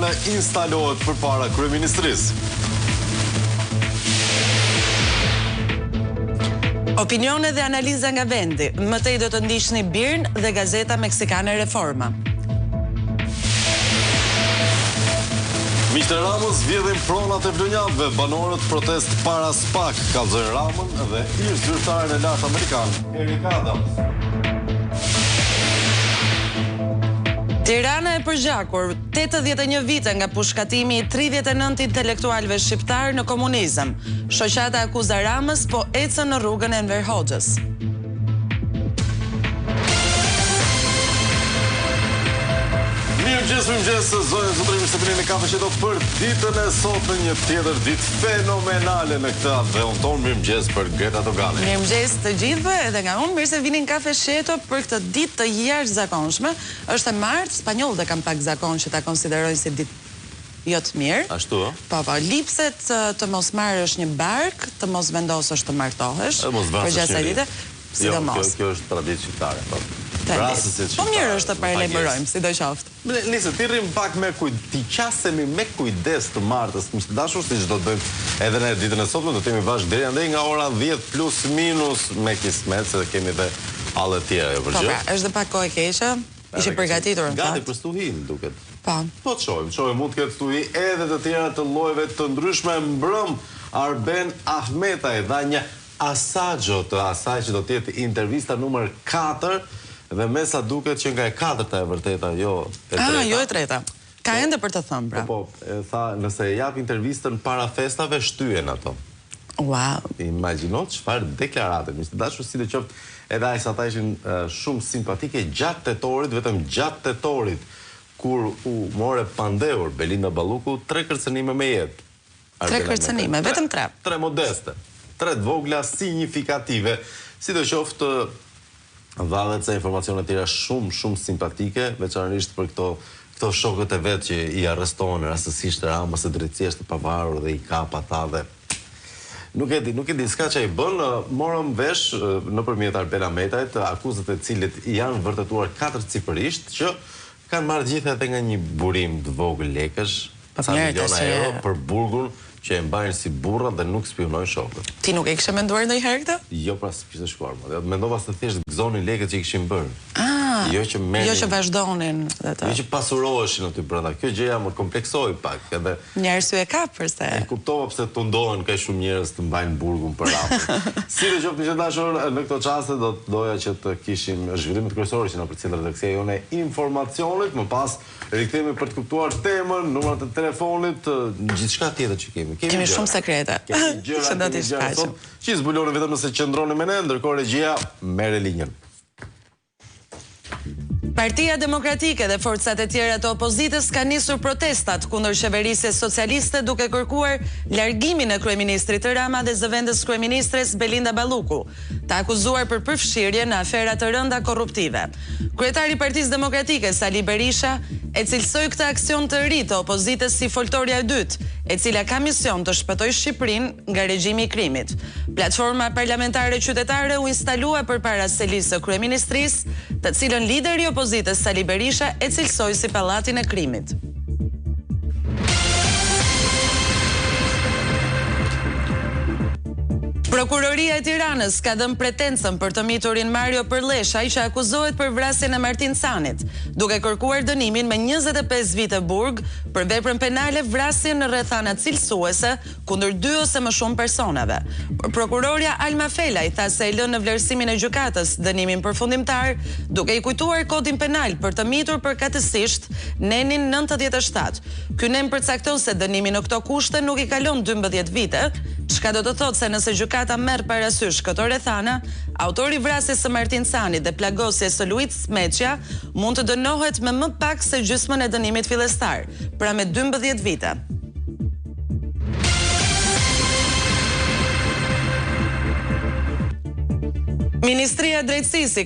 penale instalohet përpara kryeministrisë. Opinione dhe analiza nga vendi. Mëtej do të ndiqni Birn dhe Gazeta Meksikane Reforma. Miqtë e Ramës vjedhin pronat e vlonjavëve, banorët protest para SPAK, kallëzojnë Ramën dhe ish zyrtarin e lartë amerikan, Eric Adams. Tirana e përgjakur 81 vite nga pushkatimi i 39 intelektualëve shqiptar në komunizëm. Shoqata akuza Ramës, po ecën në rrugën e Enver Hoxhës. Mirëmëngjes, zonja e zotërimit se vini në kafe që do për ditën e sotme, një tjetër ditë fenomenale në këtë dhe unë tonë mirëmëngjes për Greta Dogani. Mirëmëngjes të gjithëve edhe nga unë, mirë se vini në kafe sheto për këtë ditë të jashtëzakonshme. Është e martë, spanjollët e kanë pak zakon që ta konsiderojnë si ditë jo të mirë. Ashtu, Po, lipset të mos marrësh një bark, të mos vendosësh të martohesh. Për gjatë asaj dite, sidomos. Kjo është traditë shqiptare, po. Po mirë është të paralajmërojmë, sidoqoftë. Nisë, ti rrim pak me ti qasemi me kujdes të martës, miqtë dashur, siç do të bëjmë edhe në ditën e sotme, do të jemi bashkë deri andej nga ora 10 plus minus me kismet, se kemi edhe alle tjera jo për gjë. Po, është dhe pak kohë e keqe, ishe përgatitur në fakt. Gati për stuhin, duket. Po të shohim, mund të ketë stuhi edhe të tjera të llojeve të ndryshme. Mbrëm Arben Ahmetaj dha një asagjo të asaj që do të jetë intervista numër 4. Dhe me sa duket që nga e 4-ta e vërteta, jo e 3-ta. Jo e 3-ta. Ka ende për të thënë, pra. Po, tha, nëse e jap intervistën para festave, shtyhen ato. Wow. Imagjino çfarë deklarate. Miqtë dashur, sidoqoftë, edhe ata ishin shumë simpatike gjatë tetorit, vetëm gjatë tetorit, kur u more pandehur Belinda Balluku, 3 kërcënime me jetë. 3 kërcënime, vetëm 3. 3 modeste. 3 vogla signifikative. Sidoqoftë, valet se informacione tjera shumë simpatike, veçanërisht për këto shokët e vetë që i arrestohen rastësisht Ramës së drejtësisht të pavarur dhe i kap ata dhe nuk e di s'ka që i bën, morëm vesh nëpërmjet Arben Ahmetajt akuzat e cilit janë vërtetuar 4-cifërisht që kanë marrë gjithë edhe nga një burim të vogël lekësh, ca miliona euro për burgun që e mbajnë si burra dhe nuk spionojnë shokët. Ti nuk e kishe menduar ndonjëherë këtë? Jo, pra s'kishte shkuar më. Mendova se thjesht gëzonin lekët që i kishin bërë. Jo që vazhdonin dhe të. Jo që pasuroheshin aty brenda. Kjo gjëja më kompleksoi pak, edhe një arsye ka përse. E kuptova pse tundohen kaq shumë njerëz të mbajnë burgun për Ramën. Sidoqoftë, miqtë dashur, në këtë çast do doja që të kishim zhvillimet kryesore që na përcjell redaksia jone informacionit, më pas rikthehemi për të kuptuar temën, numrat e telefonit, gjithçka tjetër që kemi. Kemi shumë sekrete. Kemi gjëra që i zbuloni vetëm nëse qëndroni me ne, ndërkohë regjia merr linjën. Partia Demokratike dhe forcat e tjera të opozitës ka nisur protestat kundër qeverisjes socialiste duke kërkuar largimin e kryeministrit Rama dhe zëvendës kryeministres Belinda Balluku, të akuzuar për përfshirje në afera të rënda korruptive. Kryetari i Partisë Demokratike Sali Berisha e cilësoi këtë aksion të ri të opozitës si foltorja e dytë, e cila ka mision të shpëtojë Shqipërinë nga regjimi i krimit. Platforma parlamentare qytetare u instalua përpara selisë së kryeministrisë, të cilën lideri i opozitës Sali Berisha e cilësoi si pallatin e krimit. Prokuroria e Tiranës ka dhënë pretencën për të miturin Mario Përleshaj që akuzohet për vrasjen e Martin Canit, duke kërkuar dënimin me 25 vite burg për veprën penale vrasjen në rrethana cilësuese kundër 2 ose më shumë personave. Prokuroria Alma Felaj tha se e lënë në vlerësimin e gjykatës dënimin përfundimtar, duke i kujtuar kodin penal për të mitur përkatësisht nenin 97. Ky nen përcakton se dënimi në këto kushte nuk i kalon 12 vite, çka do të thotë se nëse gjykata merr parasysh këto rrethana, autori vrasjes së Martin Canit dhe plagosjes së Luit Smeçja mund të dënohet me më pak se gjysmën e dënimit fillestar, pra me 12 vite. Ministria e Drejtësisë i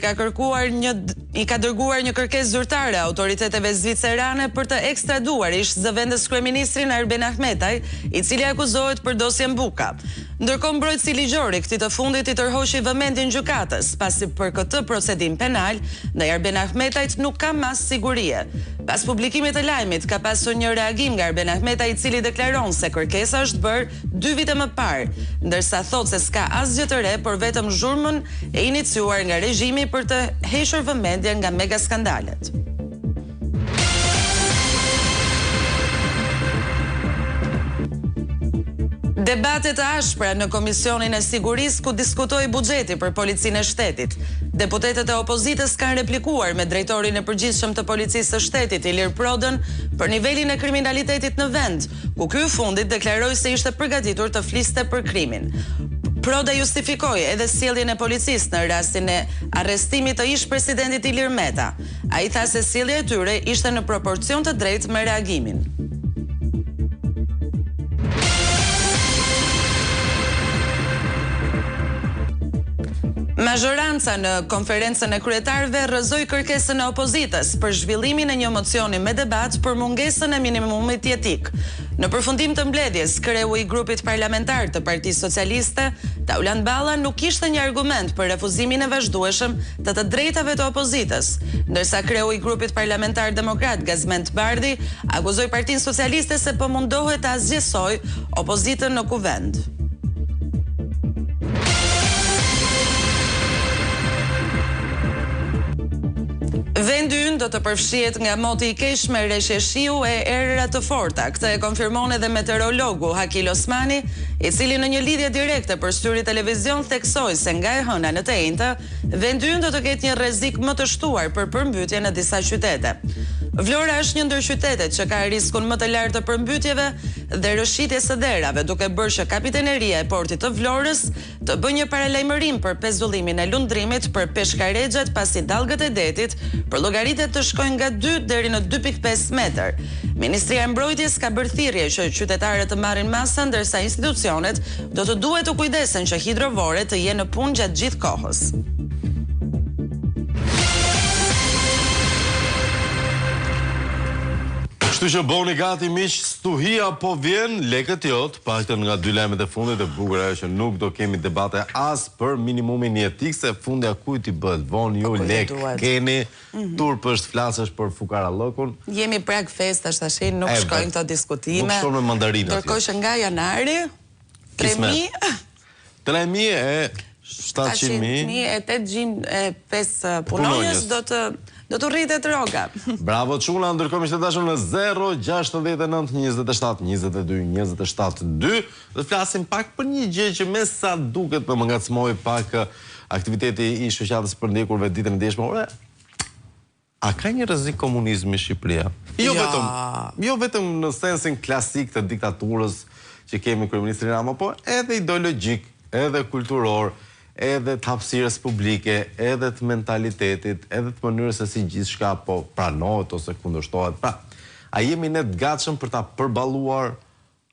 ka dërguar një kërkesë zyrtare autoriteteve zvicerane për të ekstraduar ish zëvendës kryeministrin Arben Ahmetaj, i cili akuzohet për dosjen Buka. Ndërkohë mbrojtësi ligjori këtij të fundit I tërhoqi vëmendjen gjykatës, pasi për këtë procedim penal ndaj Arben Ahmetajt nuk ka mas sigurie. Pas publikimit të lajmit ka pasur një reagim nga Arben Ahmetaj I cili deklaron se kërkesa është bërë 2 vite më parë, ndërsa thotë se s'ka asgjë të re, por vetëm zhurmën e iniciuar nga regjimi për të hequr vëmendjen nga mega skandalet. Debatet të ashpra në Komisionin e Sigurisë ku diskutoi buxheti për Policinë e Shtetit. Deputetët e opozitës kanë replikuar me drejtorin e përgjithshëm të Policisë së Shtetit, Ilir Prodën, për nivelin e kriminalitetit në vend, ku ky I fundit deklaroi se ishte përgatitur të fliste për krimin. Proda justifikoi edhe sjelljen e policisë në rastin e arrestimit të ish-presidentit Ilir Meta. Ai tha se sjellja e tyre ishte në proporcion të drejtë me reagimin. Mazhoranca në konferencën e kryetarëve rrëzoi kërkesën e opozitës për zhvillimin e një mocioni me debat për mungesën e minimumit jetik. Në përfundim të mbledhjes, kreu I grupit parlamentar të Partisë Socialiste, Tauland Balla, nuk kishte një argument për refuzimin e vazhdueshëm të drejtave të opozitës, ndërsa kreu I grupit parlamentar demokrat Gazmend Bardhi akuzoi Partinë Socialiste se po mundohet të azgjësoj opozitën në kuvend. Vendi ynë do të përfshihet nga moti I keq me rreshje shiu e erëra të forta. Këtë e konfirmon edhe meteorologu Hakil Osmani, I cili në një lidhje direkte për Syri Televizion theksoi se nga e hëna në të enjtë, vendi ynë do të ketë një rrezik më të shtuar për përmbytje në disa qytete. Vlora është një ndër qytetet që ka riskun më të lartë të përmbytjeve dhe rëshqitjes së derave, duke bërë që Kapitaneria e Portit të Vlorës të bëjë një paralajmërim për pezullimin e lundrimit për peshkarexhat pasi dallgët e detit për llogaritet të shkojnë nga 2 deri në 2.5 metër. Ministria e Mbrojtjes ka bërë thirrje që qytetarët të marrin masën, ndërsa institucionet do të duhet të kujdesen që hidrovoret të jenë në punë gjatë gjithë kohës. Kështu që boni gati miq, stuhia po vjen, lekët jot, paktën nga 2 lajmet e fundit e bukur ajo që nuk do kemi debate as për minimumin jetik, se fundja kujt I bëhet, von ju lek keni, turp është flasësh për fukarallokun. Jemi prag festash tash, nuk shkojnë këto diskutime. Nuk shkojnë me mandarinat. Ndërkohë që nga janari 3.000 e 700.000 e 805 punonjës do të rritet rroga. Bravo çuna, ndërkohë miqtë dashur në 069 27 22 27 2 do të flasim pak për një gjë që me sa duket më ngacmoi pak aktiviteti I shoqatës për ndjekurve ditën e djeshme. A ka një rrezik komunizmi në Shqipëri? Jo vetëm në sensin klasik të diktaturës që kemi kryeministrin Rama, po edhe ideologjik, edhe kulturor, edhe të hapësirës publike, edhe të mentalitetit, edhe të mënyrës se si gjithçka po pranohet ose kundërshtohet. Pra, a jemi ne të gatshëm për ta përballuar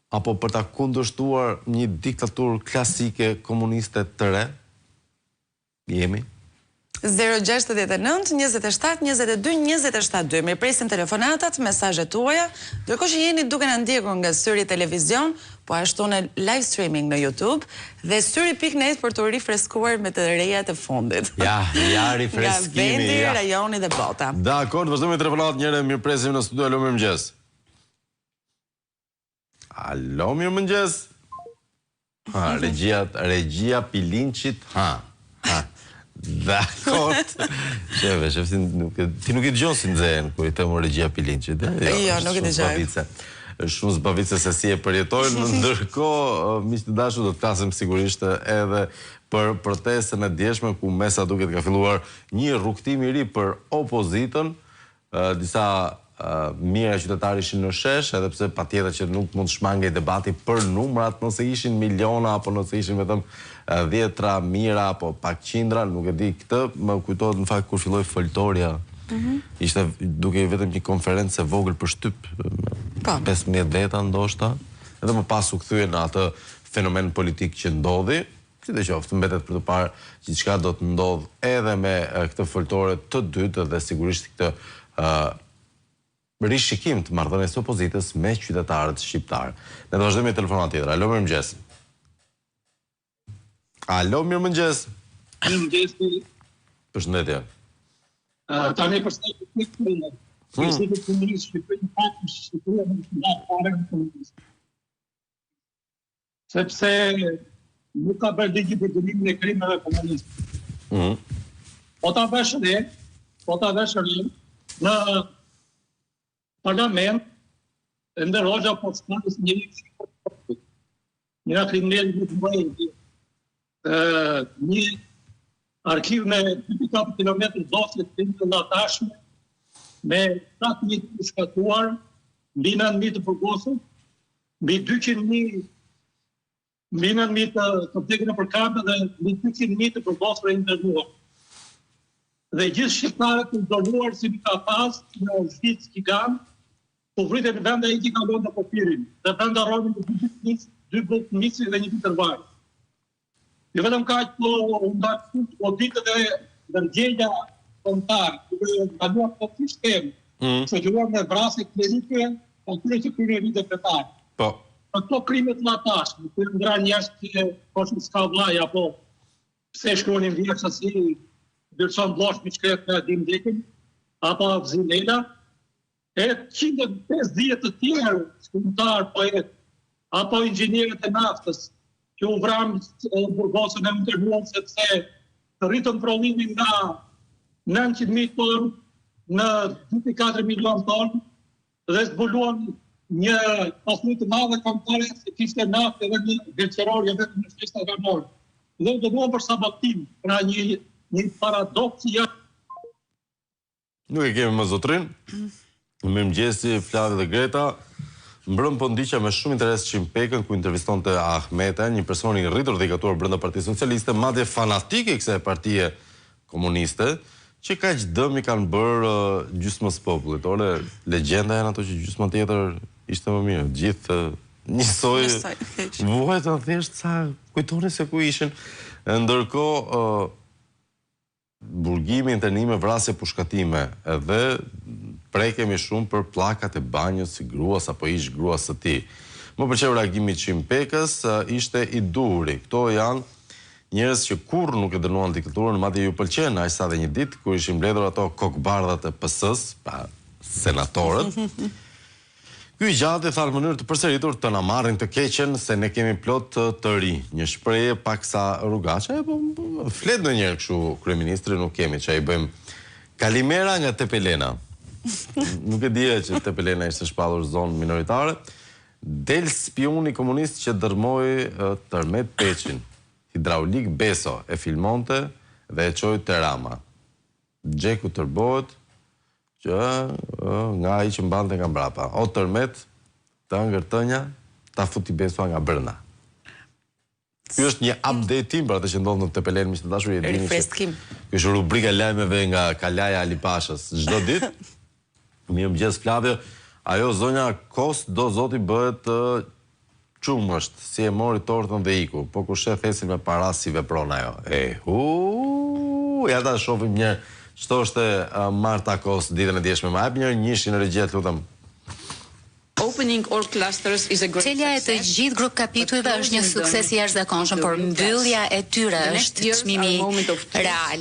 apo për ta kundërshtuar një diktaturë klasike komuniste të re? Jemi? 069 27 22 27 2. Mirë presim telefonatat, mesazhet tuaja, ndërkohë që jeni duke na ndjekur nga Syri Televizion, po ashtu në live streaming në YouTube dhe syri.net për të rifreskuar me të rejat e fundit. Ja, rifreskimi. Nga vendi, rajoni dhe bota. Dakor, vazhdojmë me telefonat njëre, mirë presim në studio. Alo, mirëmëngjes. Alo, mirëmëngjes. Regjia Pilinçit, Dakor. Sheve, ti nuk I dëgjon si nxehen kur I them regjia Pilinçit. Jo, nuk I dëgjoj. Shumë zbavitse se si e përjetojnë, ndërkohë miqtë dashur do të flasim sigurisht edhe për protestën e djeshme ku me sa duket ka filluar një rrugtim I ri për opozitën, disa mira qytetarë ishin në shesh, edhe pse patjetër që nuk mund të shmangej debati për numrat, nëse ishin miliona apo nëse ishin vetëm 10 mira apo pak qindra, nuk e di. Këtë më kujtohet në fakt kur filloi foltoria. Ishte duke vetëm një konferencë e vogël për shtyp, 15 veta ndoshta, edhe më pas u kthye në atë fenomen politik që ndodhi. Sidoqoftë mbetet për të parë gjithçka do të ndodh edhe me këtë foltore të dytë dhe sigurisht këtë rishikim të marrëdhënies së opozitës me qytetarët shqiptar. Ne do vazhdojmë me telefonat tjetër. Alo, mirëmëngjes. Alo, mirëmëngjes. Mirëmëngjes. Përshëndetje. Tani përshëndetje të këtu. Përshëndetje të komunistë, Shqipërinë pak Shqipëria në fare në komunistë. Sepse nuk ka bërë ligji për dënimin e krimeve komuniste. Po ta vesh re, në parlament, Ender Hoxha po shkondës një kriminal në të mëjë, një arkiv me 24 km dosje të të nga tashme, me 7.000 të shkatuar, mbi 9.000 të përgosur, mbi 200.000 të vdekur në përkame dhe mbi 200.000 të përgosur e internuar. Dhe gjithë shqiptarët të ndërnuar si ka pas në Zvicë Kigan, po vritën në vende e që kalon të popirin, dhe vende arronin në 2 blokë misi dhe 1 litër vaj. Jo vetëm kaq, po ditët e ndërgjegjja kombëtare, duke ndaluar po sistem, shoqëruar me vrasje klerike, atyre që kryen vite fetare. Po. Për këto krime të latashme, kur ndran jashtë që poshtë s'ka vllaj apo pse shkruanin vjersa si Byrson Blosh me shkret në Dim Dekin, apo Zinela, e 150 të tjerë shkrimtar, poet, apo inxhinierët e naftës, që u vram burgosën e internuar sepse të rritën prodhimin nga 900.000 tonë në 24 milion tonë dhe zbuluan një pasuri të madhe kombëtare se kishte naftë edhe një gjerqeror jo vetëm në shtesë kanor. Dhe u dënuan për sabotim, pra një paradoks që Nuk e kemi më zotrin. Mirëmëngjesi Flavi dhe Greta. Mbrëm po ndiqja me shumë interes Qimpekën ku intervistonte Ahmeta, një person i rritur dhe i gatuar brenda Partisë Socialiste, madje fanatik i kësaj partie komuniste, që kaq dëm i kanë bërë gjysmës popullit. Ore, legjenda janë ato që gjysma tjetër ishte më mirë. Gjithë njësoj vuajtën thjesht sa kujtoni se ku ishin. Ndërkohë burgimi, internime, vrasje, pushkatime edhe prekemi shumë për plakat e banjës si gruas apo ish gruas së tij. Më pëlqeu reagimi i Qimpekës, ishte i duri. Kto janë njerëz që kurrë nuk e dënuan diktaturën, madje ju pëlqen aq sa dhe një ditë kur ishin mbledhur ato kokbardhat e PS-s, pa senatorët. Ky i gjatë tha në mënyrë të përsëritur të na marrin të keqen se ne kemi plot të ri. Një shprehje paksa rrugaçe, po flet ndonjëherë kështu kryeministri, nuk kemi çai bëjmë. Kalimera nga Tepelena. Nuk e dija që Tepelena ishte shpallur zonë minoritare. Del spioni komunist që dërmoi Tërmet Peçin. Hidraulik Beso e filmonte dhe e çoi te Rama. Xheku tërbohet që nga ai që mbante nga mbrapa. O Tërmet, të ëngërtënja, ta futi Besoa nga brenda. Ky është një update për atë që ndodh në Tepelen, miq të dashur, e dini. Ky është rubrika lajmeve nga Kalaja Ali Pashës çdo ditë. Mirëmëngjes Flavio. Ajo zonja Kos do zoti bëhet çumësht, si e mori tortën dhe iku. Po kur shef esin me para si vepron ajo. Ja ta shohim një çto është Marta Kos ditën e dieshme. Ma jap një njëshin në regjet, lutem. Çelja e të gjithë grup kapitujve është një sukses i jashtëzakonshëm, por mbyllja e tyre është çmimi real.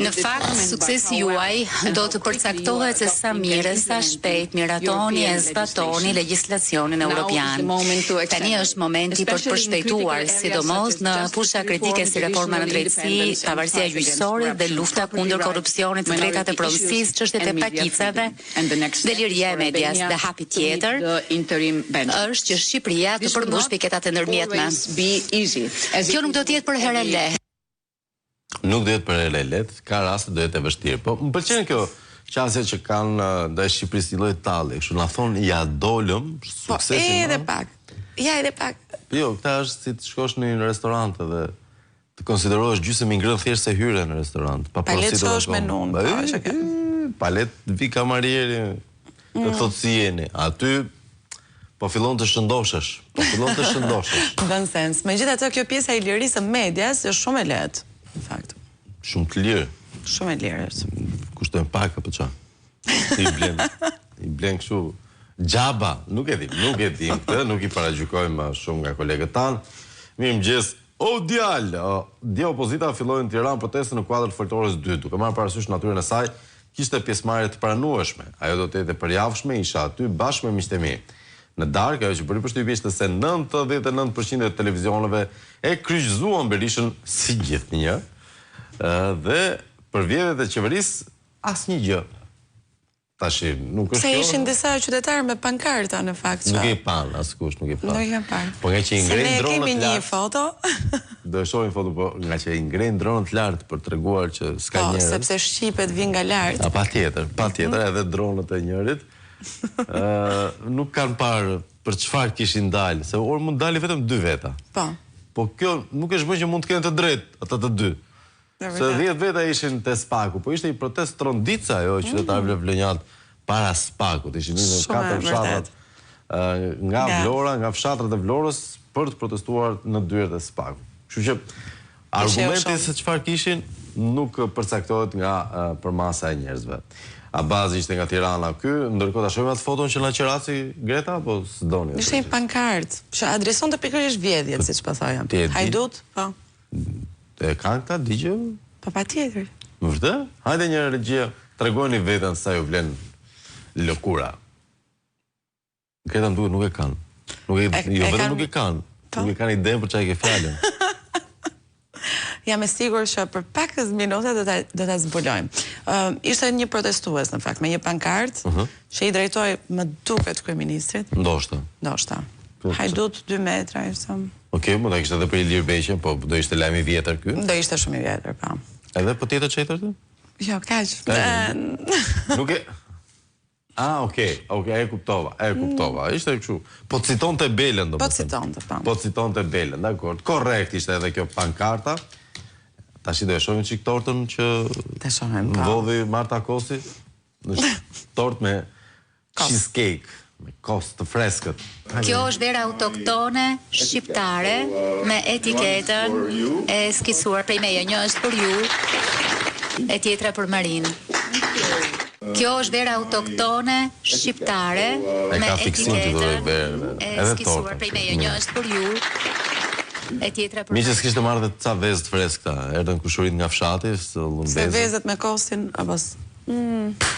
Në fakt, suksesi juaj do të përcaktohet se sa mirë, sa shpejt miratoni e zbatoni legjislacionin evropian. Tani është momenti për të përshpejtuar, sidomos në fusha kritike si reforma në drejtësi, pavarësia gjyqësore dhe lufta kundër korrupsionit, të drejtat e pronësisë, çështjet e pakicave, dhe liria e medias dhe hapi tjetër është që Shqipëria të përmbush piketat e ndërmjetme. Kjo nuk do të jetë për herë e lehtë. Nuk do jetë për herë e lehtë, ka raste do jetë e vështirë. Po më pëlqen kjo qasje që kanë ndaj Shqipërisë lloj talli, kështu na thon ja dolëm suksesin. Po edhe pak. Ja edhe pak. Jo, këta është si të shkosh në një restorant dhe të konsiderohesh gjysmë i ngrënë thjesht se hyre në restorant, pa palet çosh menun, palet vi kamarieri. Të thotë si jeni, aty po fillon të shëndoshesh, Bën sens. Megjithatë kjo pjesa e lirisë së medias është shumë e lehtë, në fakt. Shumë të lirë. Shumë e lirë është. Kushtojnë pak apo çfarë? I blen kështu xhaba, nuk e dim këtë, nuk i paragjykojmë shumë nga kolegët tanë. Mirëmëngjes O djalë, dje opozita filloi në Tiranë protestën në kuadër të foltorës 2, duke marrë parasysh natyrën e saj, kishte pjesëmarrje të pranueshme. Ajo do të jetë përjavshme, isha aty bashkë me miqtë e mi. Në darkë, ajo që bëri përshtypje ishte se 99% e televizioneve e kryqëzuan Berishën si gjithnjë, dhe për vjedhjet e qeverisë asnjë gjë. Tashi, nuk është se kjo. ishin disa qytetarë me pankarta në fakt. Nuk e pan, askush nuk e pan. Nuk e pan. Po nga që i ngrenë dronët lart. Se ne kemi një foto. Do e shohim foto, po nga që i ngrenë dronët lart për treguar që s'ka njerëz. Po, sepse shqipet vijnë nga lart. Patjetër, edhe dronët e njërit. Nuk kanë parë për çfarë kishin dalë, se or mund dalë vetëm 2 veta. Po. Po kjo nuk është bën që mund të kenë të drejtë ata të dy. Se 10 veta ishin te Spaku, po ishte një protest trondica ajo qytetarëve vlonjat para Spakut, ishin në 4 fshatrat nga Vlora, nga fshatrat e Vlorës për të protestuar në dyert e Spakut. Kështu që argumenti se çfarë kishin nuk përcaktohet nga përmasa e njerëzve. Abazi ishte nga Tirana ky, ndërkohë ta shohim atë foton që na qeraci Greta, apo s'doni. Ishte një pankart, që adresonte pikërisht vjedhjet, siç po thoja. Hajdut, po. E kanë këta, digje? Po patjetër. Më vërtet? Hajde një regjia, tregoni veten sa ju vlen lëkura. Greta më duhet nuk e kanë. Jo vetëm nuk e kanë. Nuk e kanë idenë për çfarë ke fjalën. Jam e sigurt që për pak minuta do ta zbulojmë. Ishte një protestues në fakt me një pankart që i drejtoi më duket kryeministrit. Ndoshta. Hajdut 2 metra, ishte. Okej, mund ta kishte edhe për Ilir Beqen, po do ishte lajm i vjetër ky? Do ishte shumë i vjetër, po. Edhe po tjetër çetër ti? Jo, kaq. Nuk e. Okej, e kuptova. Ishte kështu. Po citonte Belën, domethënë. Po citonte, po. Po citonte Belën, dakor. Korrekt ishte edhe kjo pankarta. Tash do e shohim çik tortën që ta shohim, po. Vodhi Marta Kosi. Është tort me cheesecake, me kos të freskët. Kjo është vera autoktone shqiptare me etiketën e skisuar prej meje. Një është për ju, e tjetra për Marin. Kjo është vera autoktone shqiptare me etiketën e skisuar prej meje. Një është për ju, e tjetra për Marin. Mi që s'kishte marrë dhe ca vezë të freskëta, erdhën kushurit nga fshati, se vezët me kosin, apo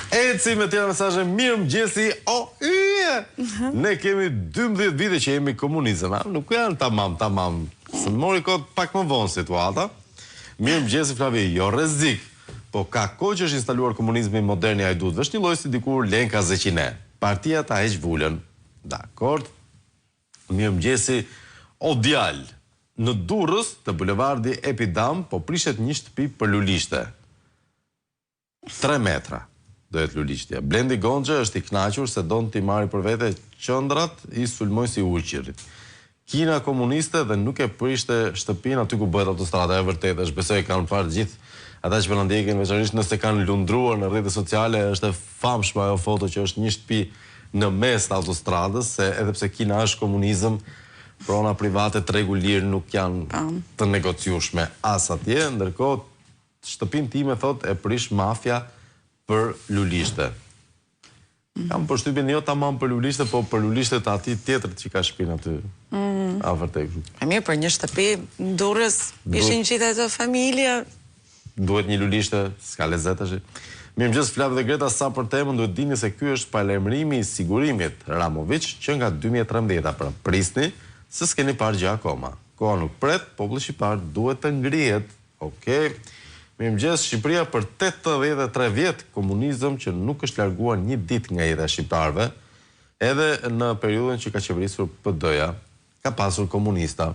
Eci me tjera mesazhe, mirë mëgjesi, ne kemi 12 vite që jemi komunizëm, nuk janë tamam, se mori kot pak më vonë situata. Mirë mëgjesi Flavi, jo rrezik, po ka kohë që është instaluar komunizmi modern i Hajdutëve, është një lloj si dikur Lenka Zeqine, partia ta heq vulën, dakord. Mirë mëgjesi, o djalë, në Durrës të bulevardi Epidam, po prishet një shtëpi për lulishte. 3 metra do jetë lulishtja. Blendi Gonxha është i kënaqur se don t'i marrë për vete qendrat i sulmoj si Ullqirit. Kina komuniste dhe nuk e prishte shtëpinë aty ku bëhet autostrada, e vërtetë është, besoj kanë parë gjithë ata që na ndjekin, veçanërisht nëse kanë lundruar në rrjetet sociale, është e famshme ajo foto që është një shtëpi në mes të autostradës, se edhe pse Kina është komunizëm, prona private tregu lirë nuk janë të negociueshme as atje, ndërkohë shtëpin time, thot, e prish mafja për lulishte. Kam përshtypjen jo tamam për lulishte, po për lulishte të ati tjetër që ka shtëpinë aty. A vërtet. E mirë, për një shtëpi në Durrës ishin qita të familje. Duhet një lulishte, s'ka lezet është. Mirë mëgjes Flavi dhe Greta, sa për temën duhet dini se ky është paralajmërimi i sigurimit Ramovic që nga 2013 pra prisni, se s'keni parë gjë akoma. Koha nuk pret, populli shqiptar duhet të ngrihet. Okej. Mirë mëgjes, Shqipëria për 83 vjetë komunizëm që nuk është larguar një dit nga jeta shqiptarve, edhe në periudhën që ka qeverisur PD-ja, ka pasur komunista.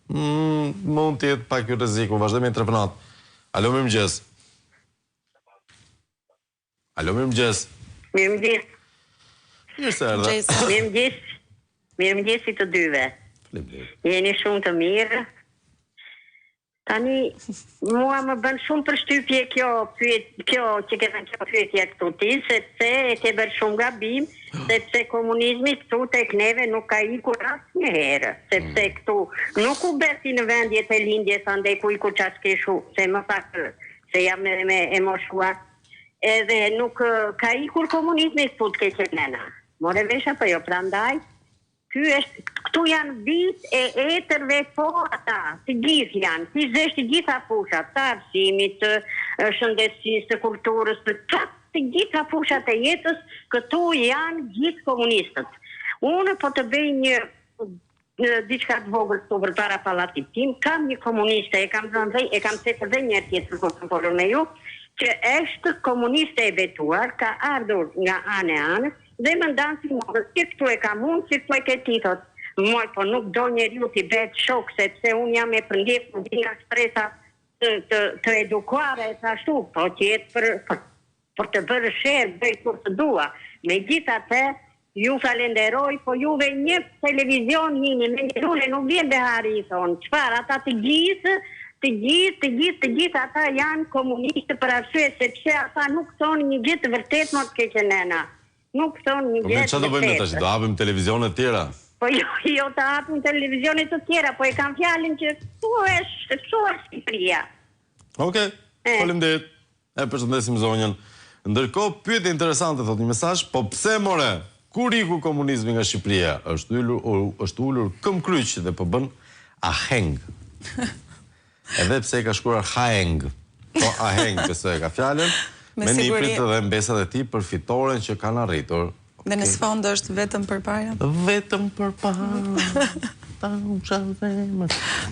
Mund t'jetë pak ju rreziku, vazhdojmë me telefonat. Alo, mirë mëgjes. Alo, mirë mëgjes. Mirë mëgjes. Mirë se erdhe. Mirë mëgjes. Mirë mëgjes i të dyve. Jeni shumë të mirë. Tani, mua më bën shumë përshtypje kjo që këta kjo pyetje këtu ti, sepse e ke bërë shumë gabim, sepse komunizmi këtu tek neve nuk ka ikur asnjëherë, sepse këtu nuk u besi në vendjet e lindjes andej ku iku qaskeshu, se më pak se jam e moshuar, edhe nuk ka ikur komunizmi këtu të keqenena. More vesh apo jo, prandaj, Këtu janë vit e etërve po ata, të gjithë janë, të gjitha fushat, të arsimit, të shëndetësisë, të kulturës, të gjitha fushat e jetës, këtu janë gjithë komunistët. Unë po të bëj një diçka të vogël këtu përpara pallatit tim, kam një komuniste, e kam thënë dhe një tjetër kur të folur me ju, që është komuniste e betuar, ka ardhur nga anës, dhe më ndanë si më, si këtu e kam unë, si këtu e ke ti, thot, moj, po nuk do njeriu t'i bet shok, sepse unë jam e përndjek në nga stresa të edukuare, e thashtu, po që jetë për të bërë shërë, bëj kur të dua. Me gjitha te, ju falenderoj, po juve një televizion jini, me një rune nuk vjen behari, i thonë, qëfar, ata të gjithë ata janë komuniste për arsye, sepse ata nuk thonë një gjithë vërtet më të keqenena. Nuk thonë një gjithë vërtet. Që do bëjmë tash, do hapim televizionet tjera? Po jo të hapim televizionet të tjera, po e kam fjalin që tu është Shqipëria. Okej, faleminderit. E përshëndesim zonjën. Ndërkohë, pyetje interesante, thot një mesazh, po pse more? Kur iku komunizmi nga Shqipëria? Është ulur këmbkryq dhe po bën aheng. Edhe pse e ka shkruar haeng. Po aheng, besoj e ka fjalën. Me niprit dhe mbesat e tij për fitoren që kanë arritur. Dhe në sfond është vetëm përpara? Vetëm përpara.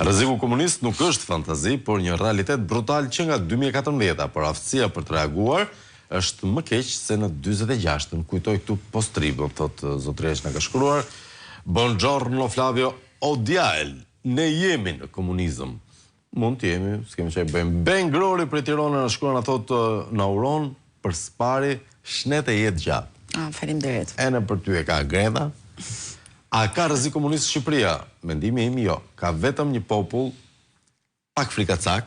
Rreziku komunist nuk është fantazi, por një realitet brutal që nga 2014, por aftësia për të reaguar është më keq se në 46-ën. Kujtoj këtu postribën, thot zotëresh nga ka shkruar. Buongiorno Flavio Odial, ne jemi në komunizëm. Mund të jemi, s'kemi që e bëjmë. Ben Grori për Tirana në shkruan, a thot në uron për spari shnet e jetë gjatë. Faleminderit. E në për ty e ka Greta. A ka rrezik komunist Shqipëria? Mendimi im jo. Ka vetëm një popull pak frikacak,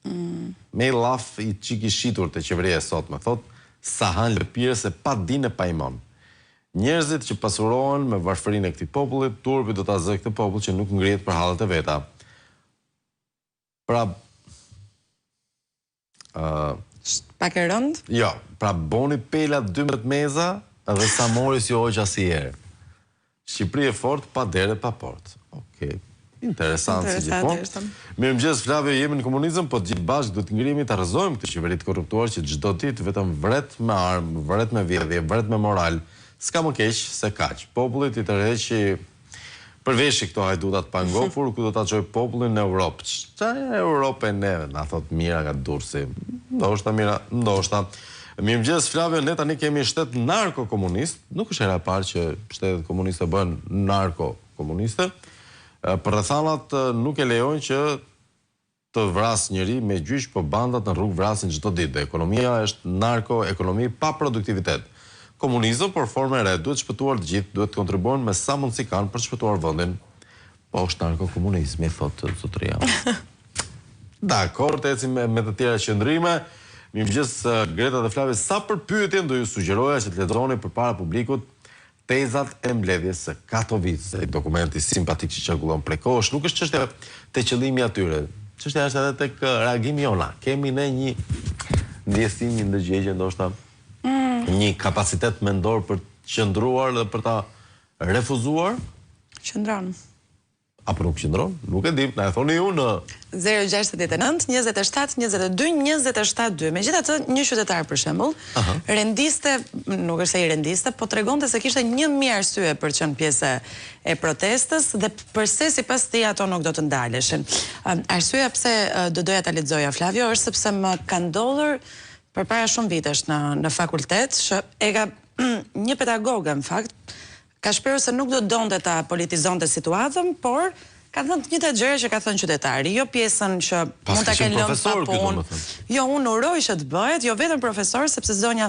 me laf i qiki shitur të qeveria sot, me thot, sa han lëpire se pa din e pa imon. Njerëzit që pasurohen me varfërinë e këtij populli, turpi do ta zë këtë popull që nuk ngrihet për hallet e veta. Pra pak e rënd? Jo, pra boni pela 12 meza dhe sa mori si hoqë asnjëherë. Shqipëri e fort, pa dere, pa port. Okej. Interesant si gjithmonë. Mirëmëngjes Flavio, jemi në komunizëm, po gjithë bashkë do të ngrihemi ta rrëzojmë këtë qeveri të korruptuar që çdo ditë vetëm vret me armë, vret me vjedhje, vret me moral. S'ka më keq se kaq. Popullit i tërheqi përveshi këto hajdutat pa ngopur, ku do ta çojë popullin në Europë. Çfarë Europë ne, na thot mira nga Durrësi. Ndoshta mira, ndoshta. Mirëmëngjes Flavio, ne tani kemi shtet narko-komunist. Nuk është hera e parë që shtetet komuniste bëhen narko-komuniste. Përrethana nuk e lejojnë që të vras njëri me gjyq, po bandat në rrugë vrasin çdo ditë. Ekonomia është narko-ekonomi pa produktivitet. Komunizëm, por formë e re, duhet shpëtuar të gjithë, duhet të kontribuojnë me sa mundësi kanë për të shpëtuar vendin. Po është narko-komunizmi, thotë zotëria. Dakor, të ecim me të tjera qëndrime. Mirëmëngjes Greta dhe Flavi, sa për pyetjen do ju sugjeroja që të lexoni përpara publikut tezat e mbledhjes së Katowice, dokumenti simpatik që qarkullon prej kohësh, nuk është çështja te qëllimi atyre. Çështja është edhe tek reagimi jona. Kemi ne një ndjesim, një ndëgjegje ndoshta, një kapacitet mendor për të qëndruar dhe për ta refuzuar? Qëndron. Apo nuk qëndron? Nuk e dim, na e thoni ju në 069 27 22 27 2. Megjithatë, një qytetar për shembull, rendiste, nuk është se i rendiste, po tregonte se kishte 1000 arsye për të qenë pjesë e protestës dhe pse sipas tij ato nuk do të ndaleshin. Arsyeja pse do doja ta lexoja Flavio është sepse më ka ndodhur përpara shumë vitesh në fakultet, që e ka një pedagoge në fakt, ka shprehur se nuk do donte ta politizonte situatën, por ka thënë të njëjtat gjëra që ka thënë qytetari, jo pjesën që mund ta kenë lënë pa punë. Jo, unë uroj që të bëhet, jo vetëm profesor, sepse zonja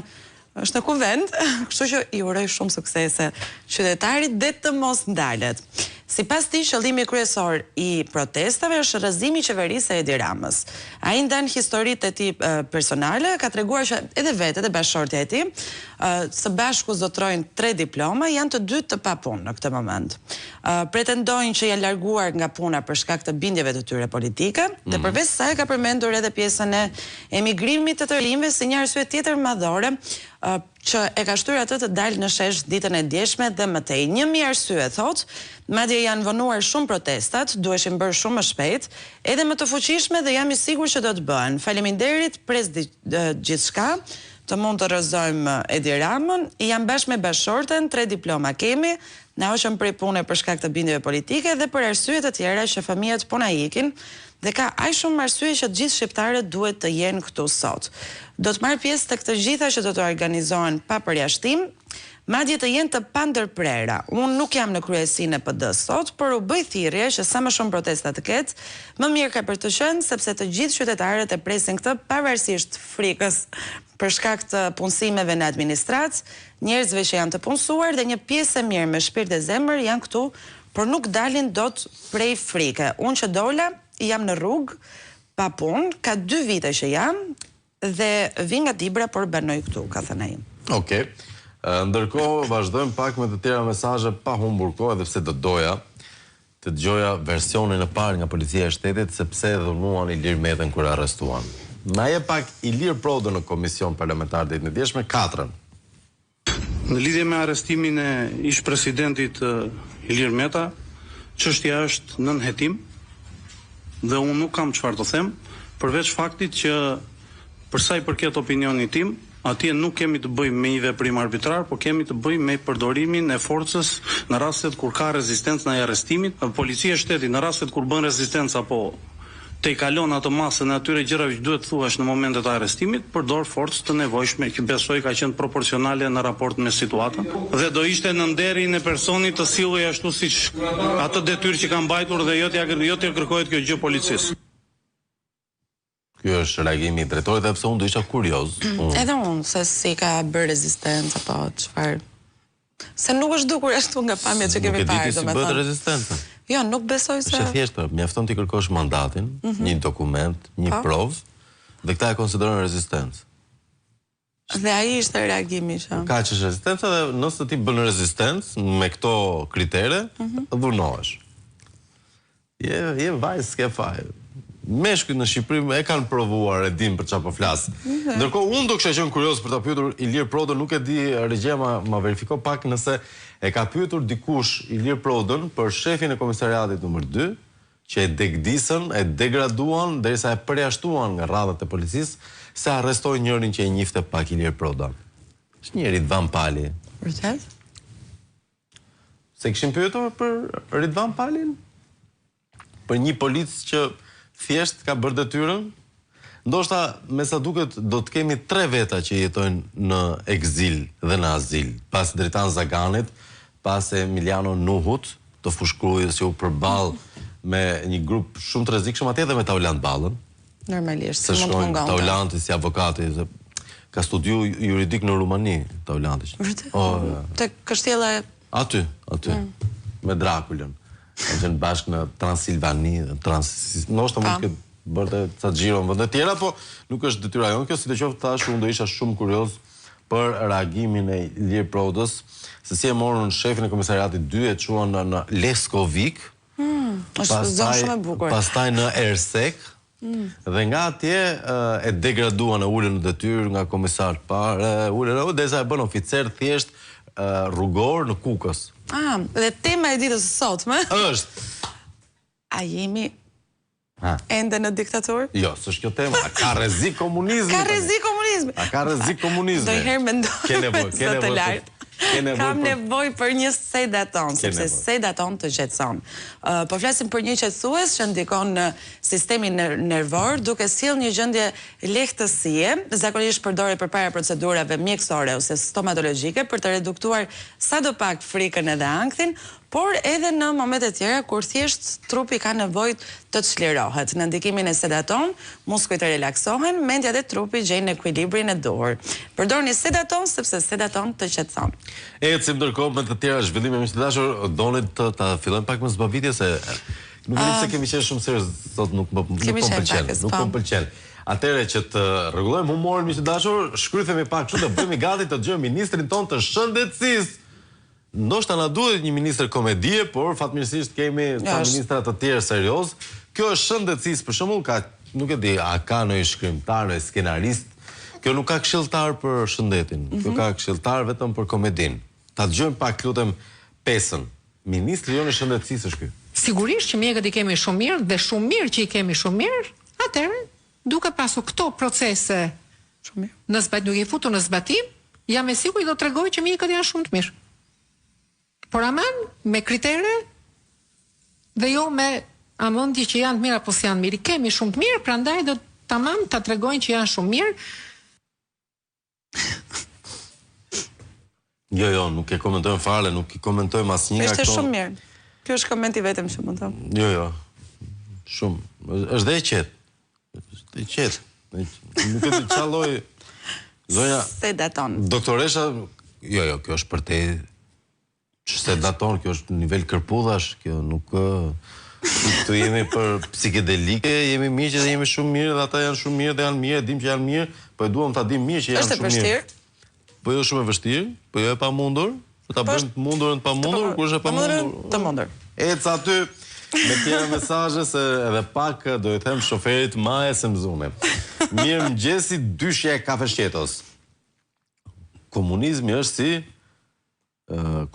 është në kuvent, kështu që i uroj shumë suksese qytetarit dhe të mos ndalet. Sipas tij, qëllimi kryesor i protestave është rrëzimi i qeverisë së Edi Ramës. Ai ndan historitë e tij personale, ka treguar që edhe vetë dhe bashkëshortja e tij së bashku zotrojnë 3 diploma, janë të dy të papunë në këtë moment. Pretendojnë që janë larguar nga puna për shkak të bindjeve të tyre politike, dhe përveç saj ka përmendur edhe pjesën e emigrimit të të rinjve si një arsye tjetër madhore që e ka shtyr atë të dalë në shesh ditën e djeshme dhe mëtej. 1000 arsye, thot, madje janë vonuar shumë protestat, duheshin bërë shumë më shpejt, edhe më të fuqishme dhe jam i sigurt që do të bëhen. Faleminderit, pres gjithçka, të mund të rrëzojmë Edi Ramën, jam bashkë me bashorten, 3 diploma kemi, na hoqëm prej pune për shkak të bindjeve politike dhe për arsye të tjera që fëmijët po na ikin, dhe ka aq shumë arsye që të gjithë shqiptarët duhet të jenë këtu sot. Do të marr pjesë të këtë gjitha që do të organizohen pa përjashtim, madje të jenë të pandërprera. Unë nuk jam në kryesinë e PD-s sot, por u bëj thirrje që sa më shumë protesta të ketë, më mirë ka për të qenë, sepse të gjithë qytetarët e presin këtë pavarësisht frikës për shkak të punësimeve në administratë, njerëzve që janë të punësuar dhe një pjesë e mirë me shpirt e zemër janë këtu, por nuk dalin dot prej frike. Unë që dola, jam në rrugë, pa punë, ka 2 vite që jam dhe vi nga Dibra, por banoj këtu, ka thënë ai. Okej. Ndërkohë, vazhdojmë pak me të tjera mesazhe pa humbur kohë, edhe pse do doja të dëgjoja versionin e parë nga policia e shtetit, sepse dhunuan Ilir Metën kur arrestuan. Na je pak Ilir Prodën në komision parlamentar ditën e djeshme, 4. Në lidhje me arrestimin e ish presidentit Ilir Meta, çështja është nën hetim dhe unë nuk kam çfarë të them, përveç faktit që për sa i përket opinionit tim, atje nuk kemi të bëjmë me një veprim arbitrar, por kemi të bëjmë me përdorimin e forcës në rastet kur ka rezistencë ndaj arrestimit. Policia e shtetit në rastet kur bën rezistencë apo te i kalon atë masën e atyre gjërave që duhet thuash në momentet e arrestimit, përdor forcë të nevojshme, që besoj ka qenë proporcionale në raport me situatën. Dhe do ishte në nderin e personit të sillej ashtu siç atë detyrë që ka mbajtur dhe jo t'ia kërkohet kjo gjë policisë. Ky është reagimi i drejtorit, dhe pse unë do isha kurioz. Edhe unë, se si ka bërë rezistencë, apo çfarë. Se nuk është dukur ashtu nga pamjet që kemi parë, domethënë. Nuk e di si bëhet rezistencë. Jo, nuk besoj se... Është thjesht, mjafton ti kërkosh mandatin, një dokument, një provë, dhe këta e konsiderojnë rezistencë. Dhe ai ishte reagimi që... Ka që është rezistencë, dhe nëse ti bën rezistencë me këto kritere, dhunohesh. Je vajzë, s'ke faj. Meshkujt në Shqipëri e kanë provuar, e dim për çfarë po flas. Ndërkohë unë do kisha qenë kurioz për ta pyetur Ilir Prodën, nuk e di, Regjia ma verifiko pak nëse e ka pyetur dikush Ilir Prodën për shefin e komisariatit numër 2, që e degdisën, e degraduan derisa e përjashtuan nga radhat e policisë, se arrestoi njërin që e njihte pak Ilir Prodën. Është një Ridvan Pali. Vërtet? Se kishin pyetur për Ridvan Palin? Për një polic që thjesht ka bërë detyrën, ndoshta me sa duket do të kemi 3 veta që jetojnë në ekzil dhe në azil, pas Dritan Zaganit, pas Emiliano Nuhut, të fushkrujës që u përball me një grup shumë të rrezikshëm atje dhe me Taulant Ballën. Normalisht, se shkojnë Taulanti si avokati, ka studiu juridik në Rumani, Taulanti. Vërtet? Te kështjella e... Aty, me Drakulën. Në qenë bashkë në Transilvani, nështë mund të këtë bërte ca gjiro në vëndet tjera, po nuk është detyra jonë. Kjo si të qoftë tash, unë do isha shumë kurioz për reagimin e Ilir Prodës, se si e morën shefin e komisariatit 2 e quan në Leskovik, pastaj në Ersek, dhe nga atje e degraduan e ullën në detyrë nga komisar parë, derisa e bën oficer thjesht rrugor në Kukës. Dhe tema e ditës sot, me? Është. A jemi ende në diktaturë? Jo, s'është kjo tema. A ka rrezik komunizmi? Ka rrezik komunizmi? A ka rrezik komunizmi? Do i herë mendoj të lartë. Kam nevoj për një sedaton, sepse sedaton të qetëson. Po flasim për një qetësues që ndikon në sistemin nervor, duke sjell një gjendje lehtësie, zakonisht përdoret përpara procedurave mjekësore ose stomatologjike për të reduktuar sadopak frikën edhe ankthin, por edhe në momente tjera kur thjesht trupi ka nevojë të çlirohet. Në ndikimin e sedaton, muskujt e relaksohen, mendja dhe trupi gjejnë ekuilibrin e duhur. Përdorni sedaton sepse sedaton të qetëson. Ecim ndërkohë me të tjera zhvillime, miq të dashur, donit ta fillojmë pak me zbavitje se nuk vjen se kemi qenë shumë serios sot, nuk më pëlqen. Atëherë që të rregullojmë humorin, miq të dashur, shkrythemi pak kështu të bëhemi gati të dëgjojmë ministrin ton të shëndetësisë. Ndoshta na duhet një ministër komedie, por fatmirësisht kemi ca ministra të tjerë serioz. Kjo është shëndetësisë, për shembull, ka, nuk e di, a ka ndonjë shkrimtar, ndonjë skenarist Kjo nuk ka këshilltar për shëndetin, kjo ka këshilltar vetëm për komedin. Ta dëgjojmë pak, lutem, pesën. Ministri jonë i shëndetësisë është ky. Sigurisht që mjekët i kemi shumë mirë dhe shumë mirë që i kemi shumë mirë, atëherë duke pasur këto procese nuk i futur në zbatim, jam e sigurt do t'rregoj që mjekët janë shumë të mirë. Por aman me kritere dhe jo me amendje që janë të mirë apo s'janë mirë. Kemi shumë të mirë, prandaj do tamam ta tregojnë që janë shumë mirë. Jo, nuk e komentojmë fare, nuk i komentojmë asnjë nga këto. Është shumë mirë. Kjo është komenti vetëm që mund të them. Jo. Shumë. Është dhe e qetë. Është e qetë. Nuk e di çfarë lloj zonja sedaton. Doktoresha, jo, kjo është për te sedaton, kjo është nivel kërpudhash, kjo nuk këtu jemi për psikedelike, jemi mirë dhe jemi shumë mirë, dhe ata janë shumë mirë dhe janë mirë, dim që janë mirë, po e duam ta dim mirë që janë shumë mirë. Është e vështirë? Po jo shumë e vështirë, po jo e pamundur, ta bëjmë të mundurën të pamundur, kur është e pamundur. Të mundur. Ec aty me tjera mesazhe se edhe pak do i them shoferit maje se mëzune. Mirë mëngjesi, dyshja e kafeshqetos. Komunizmi është si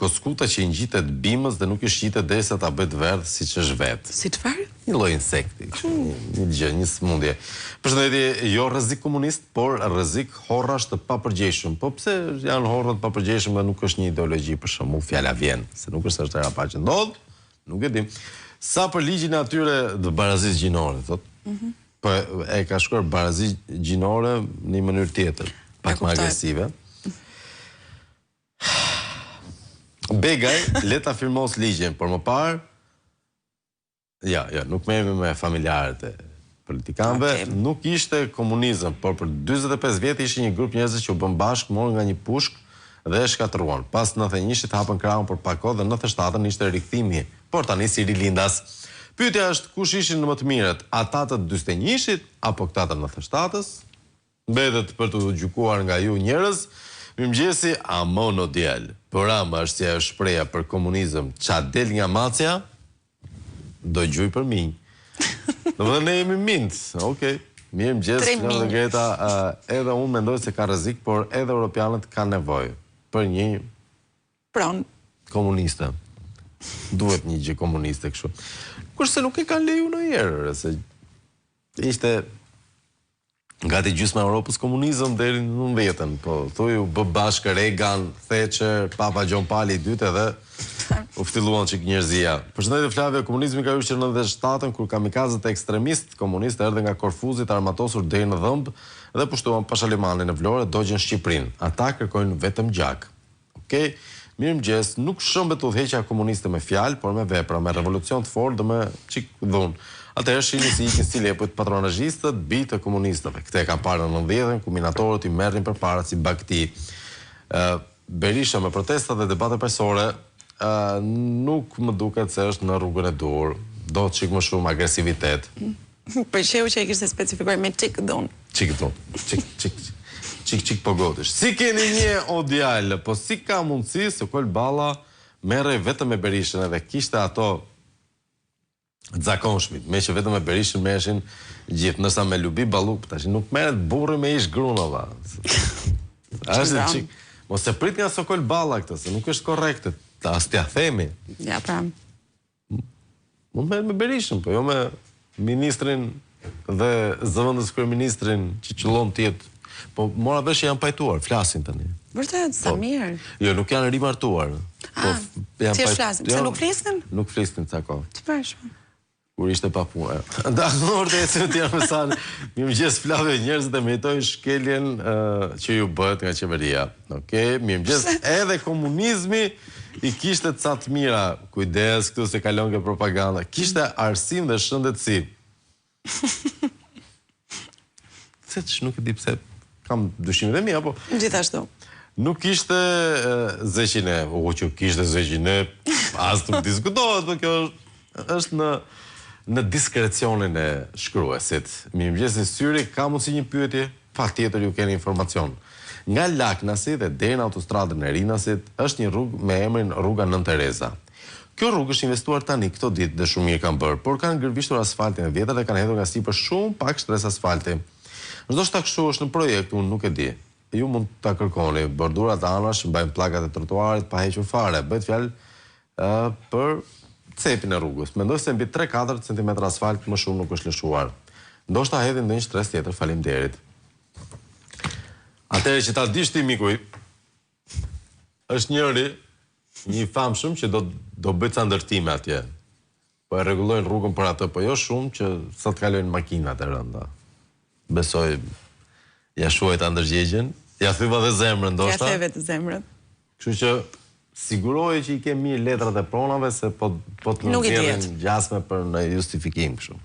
koskuta që i ngjitet bimës dhe nuk i shqitet derisa ta bëhet verdh siç është vetë. Si çfarë? Një lloj insekti, një gjë, një smundje. Përshëndetje, jo rrezik komunist, por rrezik horrash të papërgjegjshëm. Po pse janë horrë të papërgjegjshëm dhe nuk është një ideologji, për shembull, fjala vjen, se nuk është era pa që ndodh, nuk e dim. Sa për ligjin e atyre të barazisë gjinore, thotë. Po e ka shkruar barazi gjinore në një mënyrë tjetër, pak më agresive. Begaj, leta firmos ligjin, por më parë, nuk merremi me familjarët e politikanëve, nuk ishte komunizëm, por për 45 vjet ishte një grup njerëzish që u bën bashkë, morën nga një pushkë dhe e shkatëruan. Pas 91-shit hapën krahun për pak kohë dhe 97-ën ishte rikthimi, por tani si rilindas. Pyetja është kush ishin më të mirët, ata të 41-shit apo këta të 97-s? Mbetet për të gjykuar nga ju njerëz. Mirëmëngjesi, amon o djal. Por ama është si ajo shpreha për komunizëm, qa del nga macja, do gjuj për minj. Dhe ne jemi mint. Okej. Mirëmëngjes, Flora dhe Greta, edhe unë mendoj se ka rrezik, por edhe europianët kanë nevojë për një komuniste. Duhet një gjë komuniste kështu. Kurse nuk e kanë leju ndonjëherë, se ishte gati gjysma e Europës komunizëm deri në 90-ën, po thuaj u bë bashkë Reagan, Thatcher, Papa John Paul i dytë edhe u ftilluan çik njerëzia. Përshëndetje Flavia, komunizmi ka hyrë në 97-ën kur kamikazët ekstremistë komunistë erdhën nga Korfuzit armatosur deri në dhëmb dhe pushtuan Pashalimanin në Vlorë, dogjën Shqipërinë. Ata kërkojnë vetëm gjak. Okej? Mirëmëngjes, nuk shëmbet udhëheqja komuniste me fjalë, por me vepra, me revolucion të fortë dhe me çik dhunë. Atëherë shihni si ikin si lepujt patronazhistët, bijtë e komunistëve. Këtë e kanë parë në 90-ën, ku minatorët i merrin përpara si Bakti. Berisha me protesta dhe debate pesore nuk më duket se është në rrugën e dur. Do çik më shumë agresivitet. Pëlqeu që e kishte specifikuar me çik dhun. Çik dhun. Çik po gotesh. Si keni një o djalë, po si ka mundësi se Kol Balla merrej vetëm me Berishën edhe kishte ato zakonshmit, me që vetëm me Berishën merreshin gjithë, nësa me Lubi Balluk, tash nuk merret burri me ish grunova. Ashtë çik. Mos e prit nga Sokol Balla këtë, se nuk është korrekte. As t'ja themi. Ja, pra. Mund merret me Berishën, po jo me ministrin dhe zëvendës kryeministrin që qëllon tjetë. Po mora vesh janë pajtuar, flasin tani. Vërtet, sa mirë. Jo, nuk janë rimartuar. Si është flasin? Pse nuk flisnin? Nuk flisnin ca kohë. Çfarë shumë? Kur ishte pa punë. Dakor, të ecën të janë mesazhe. Mirëmëngjes Flavio, njerëzit e meritojnë shkeljen që ju bëhet nga qeveria. Okej, mirëmëngjes. Edhe komunizmi i kishte ca të mira. Kujdes këtu se kalon ke propaganda. Kishte arsim dhe shëndetësi. Se nuk e di pse kam dyshimin dhe mi, apo? Gjithashtu. Nuk ishte zeqine, që kishte zeqine, as të diskutohet, për kjo është në diskrecionin e shkruesit. Mirëmëngjes Syri, ka mundsi një pyetje? Patjetër ju keni informacion. Nga Laknasi dhe deri në autostradën e Rinasit është një rrugë me emrin Rruga Nën Tereza. Kjo rrugë është investuar tani këto ditë dhe shumë mirë kanë bërë, por kanë gërvishtur asfaltin e vjetër dhe kanë hedhur nga sipër shumë pak shtres asfalti. Ndoshta kështu është në projekt, unë nuk e di. Ju mund ta kërkoni bordurat anash, mbajnë pllakat e trotuarit pa hequr fare. Bëhet fjalë për cepin e rrugës. Mendoj se mbi 3-4 cm asfalt më shumë nuk është lëshuar. Ndoshta hedhin ndonjë stres tjetër, faleminderit. Atëherë që ta dish ti mikuj, është njëri, një famshëm që do bëj ca ndërtime atje. Po e rregullojnë rrugën për atë, po jo shumë që sa të kalojnë makinat e rënda. Besoj ja shuaj ta ndërgjegjen, ja thyva dhe zemrën ndoshta. Ja theve të zemrën. Kështu që siguroje që i ke mirë letrat e pronave se po të nxjerrin gjasme për në justifikim kështu.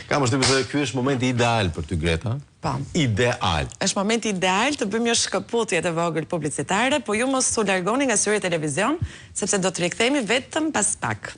Kam përshtypjen se ky është momenti ideal për ty Greta. Po. Ideal. Është momenti ideal të bëjmë një shkëputje të vogël publicitare, po ju mos u largoni nga syri televizion, sepse do të rikthehemi vetëm pas pak.